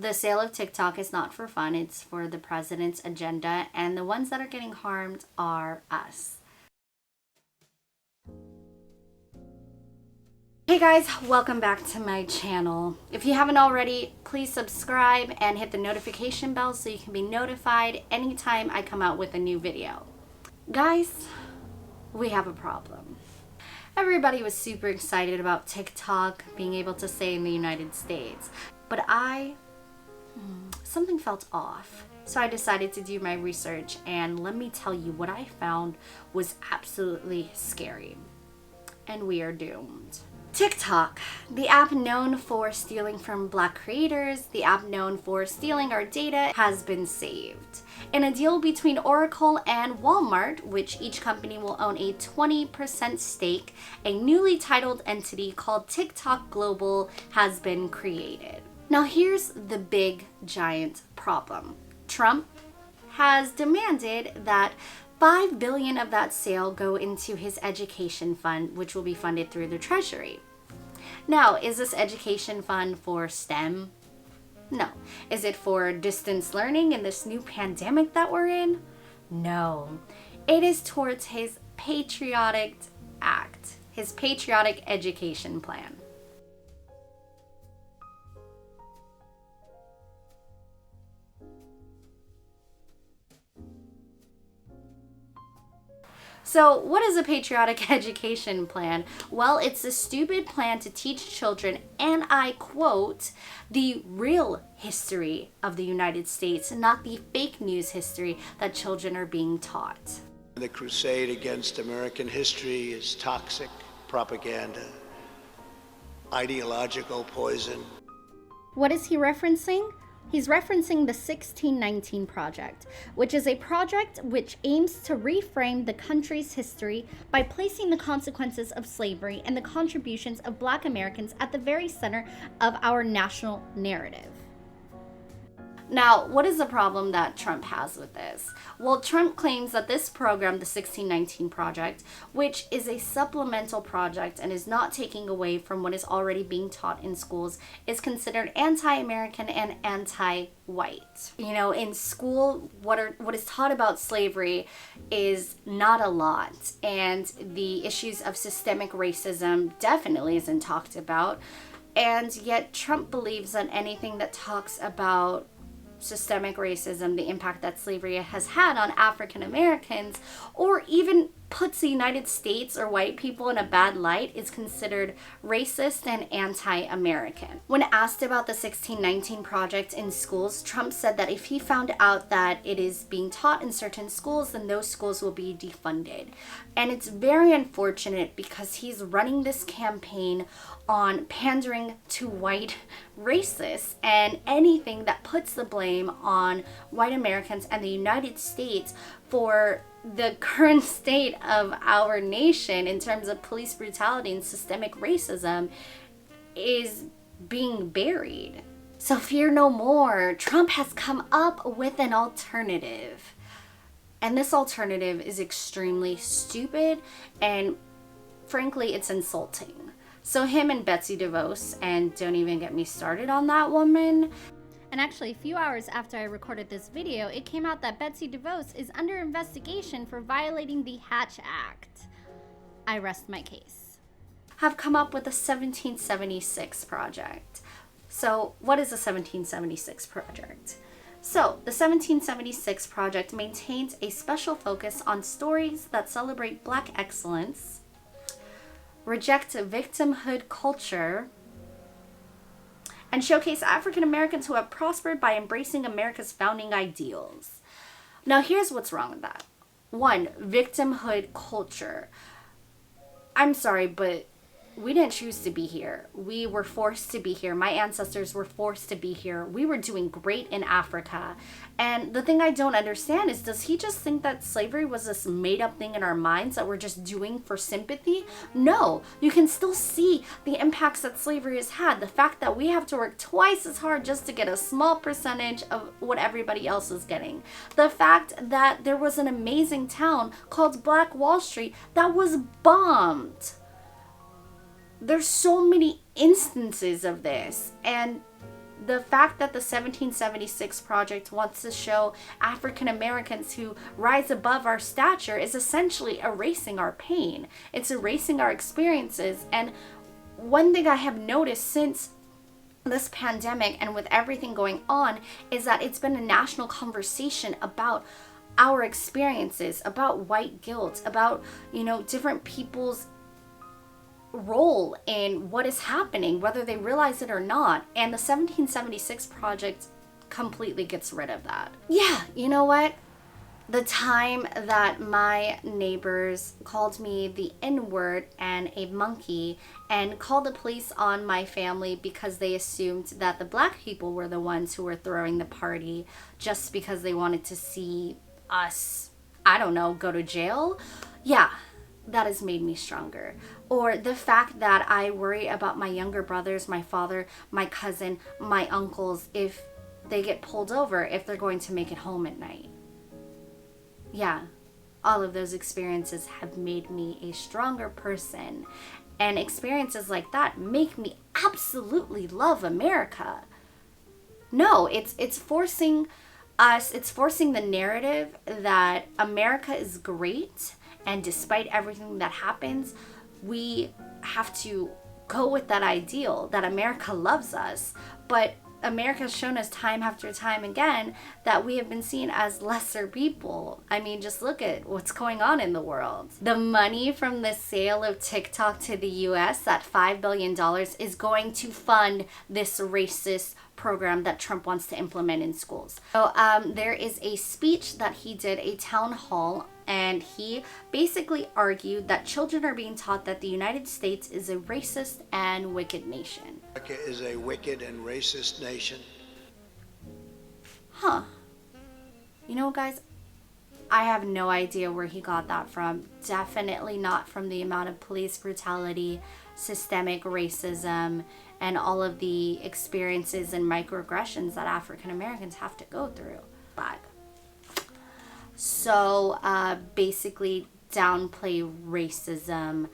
the sale of TikTok is not for fun, it's for the president's agenda, and the ones that are getting harmed are us. Hey guys, welcome back to my channel. If you haven't already, please subscribe and hit the notification bell so you can be notified anytime I come out with a new video. Guys, we have a problem. Everybody was super excited about TikTok being able to say in the United States, but something felt off. So I decided to do my research, and let me tell you, what I found was absolutely scary. And we are doomed. TikTok, the app known for stealing from Black creators, the app known for stealing our data, has been saved. In a deal between Oracle and Walmart, which each company will own a 20% stake, a newly titled entity called TikTok Global has been created. Now here's the big giant problem. Trump has demanded that $5 billion of that sale go into his education fund, which will be funded through the Treasury. Now, is this education fund for STEM? No. Is it for distance learning in this new pandemic that we're in? No. It is towards his patriotic act, his patriotic education plan. So what is a patriotic education plan? Well, it's a stupid plan to teach children, and I quote, the real history of the United States, not the fake news history that children are being taught. The crusade against American history is toxic propaganda, ideological poison. What is he referencing? He's referencing the 1619 Project, which is a project which aims to reframe the country's history by placing the consequences of slavery and the contributions of Black Americans at the very center of our national narrative. Now, what is the problem that Trump has with this? Well, Trump claims that this program, the 1619 Project, which is a supplemental project and is not taking away from what is already being taught in schools, is considered anti-American and anti-white. You know, in school, what is taught about slavery is not a lot, and the issues of systemic racism definitely isn't talked about, and yet Trump believes that anything that talks about systemic racism, the impact that slavery has had on African Americans, or even puts the United States or white people in a bad light, is considered racist and anti-American. When asked about the 1619 Project in schools, Trump said that if he found out that it is being taught in certain schools, then those schools will be defunded. And it's very unfortunate because he's running this campaign on pandering to white racists, and anything that puts the blame on white Americans and the United States for the current state of our nation in terms of police brutality and systemic racism is being buried. So fear no more. Trump has come up with an alternative. And this alternative is extremely stupid, and frankly, it's insulting. So him and Betsy DeVos, and don't even get me started on that woman. And actually, a few hours after I recorded this video, it came out that Betsy DeVos is under investigation for violating the Hatch Act. I rest my case. Have come up with the 1776 Project. So what is the 1776 Project? So the 1776 Project maintains a special focus on stories that celebrate Black excellence, reject victimhood culture, and showcase African Americans who have prospered by embracing America's founding ideals. Now, here's what's wrong with that. One, victimhood culture. I'm sorry, but we didn't choose to be here. We were forced to be here. My ancestors were forced to be here. We were doing great in Africa. And the thing I don't understand is, does he just think that slavery was this made up thing in our minds that we're just doing for sympathy? No, you can still see the impacts that slavery has had. The fact that we have to work twice as hard just to get a small percentage of what everybody else is getting. The fact that there was an amazing town called Black Wall Street that was bombed. There's so many instances of this, and The fact that the 1776 Project wants to show African Americans who rise above our stature is essentially erasing our pain. It's erasing our experiences. And one thing I have noticed since this pandemic and with everything going on is that it's been a national conversation about our experiences, about white guilt, about, different people's role in what is happening, whether they realize it or not. And the 1776 Project completely gets rid of that. Yeah, you know what? The time that my neighbors called me the N-word and a monkey and called the police on my family because they assumed that the black people were the ones who were throwing the party just because they wanted to see us, I don't know, go to jail. Yeah, that has made me stronger. Or the fact that I worry about my younger brothers, my father, my cousin, my uncles, if they get pulled over, if they're going to make it home at night. Yeah, all of those experiences have made me a stronger person. And experiences like that make me absolutely love America. No, it's forcing us, it's forcing the narrative that America is great, and despite everything that happens, we have to go with that ideal that America loves us. But America has shown us time after time again that we have been seen as lesser people. I mean, just look at what's going on in the world. The money from the sale of TikTok to the US, that $5 billion, is going to fund this racist program that Trump wants to implement in schools. So there is a speech that he did, a town hall, and he basically argued that children are being taught that the United States is a racist and wicked nation. America is a wicked and racist nation. Huh. You know, guys, I have no idea where he got that from. Definitely not from the amount of police brutality, systemic racism, and all of the experiences and microaggressions that African Americans have to go through. So basically downplay racism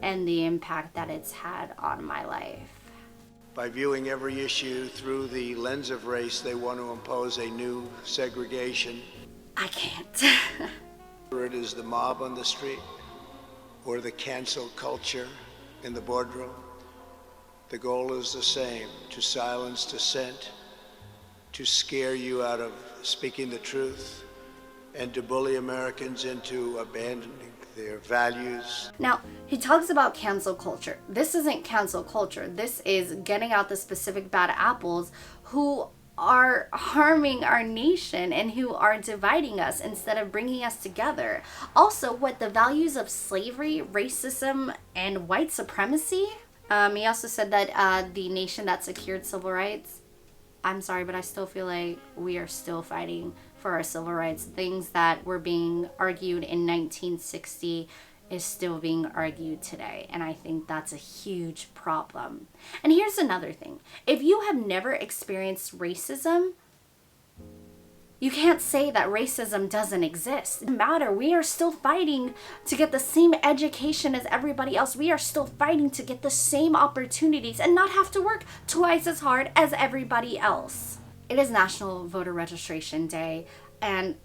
and the impact that it's had on my life. By viewing every issue through the lens of race, they want to impose a new segregation. I can't. Whether it is the mob on the street or the cancel culture in the boardroom, the goal is the same: to silence dissent, to scare you out of speaking the truth, and to bully Americans into abandoning their values. Now, he talks about cancel culture. This isn't cancel culture. This is getting out the specific bad apples who are harming our nation and who are dividing us instead of bringing us together. Also, what the values of slavery, racism, and white supremacy? He also said that the nation that secured civil rights, I'm sorry, but I still feel like we are still fighting for our civil rights. Things that were being argued in 1960 is still being argued today. And I think that's a huge problem. And here's another thing. If you have never experienced racism, you can't say that racism doesn't exist. It doesn't matter. We are still fighting to get the same education as everybody else. We are still fighting to get the same opportunities and not have to work twice as hard as everybody else. It is National Voter Registration Day, and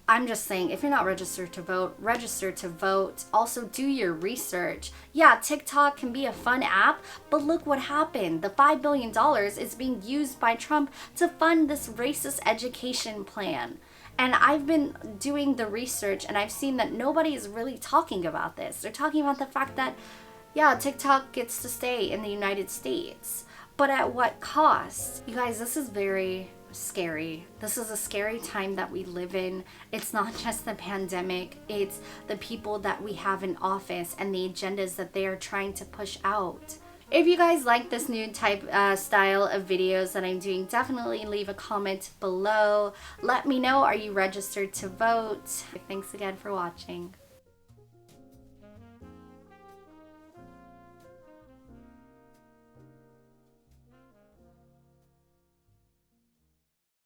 I'm just saying, if you're not registered to vote, register to vote. Also, do your research. Yeah, TikTok can be a fun app, but look what happened. The $5 billion is being used by Trump to fund this racist education plan. And I've been doing the research, and I've seen that nobody is really talking about this. They're talking about the fact that, yeah, TikTok gets to stay in the United States. But at what cost? You guys, this is very scary. This is a scary time that we live in. It's not just the pandemic, it's the people that we have in office and the agendas that they are trying to push out. If you guys like this new style of videos that I'm doing, definitely leave a comment below. Let me know, are you registered to vote? Thanks again for watching.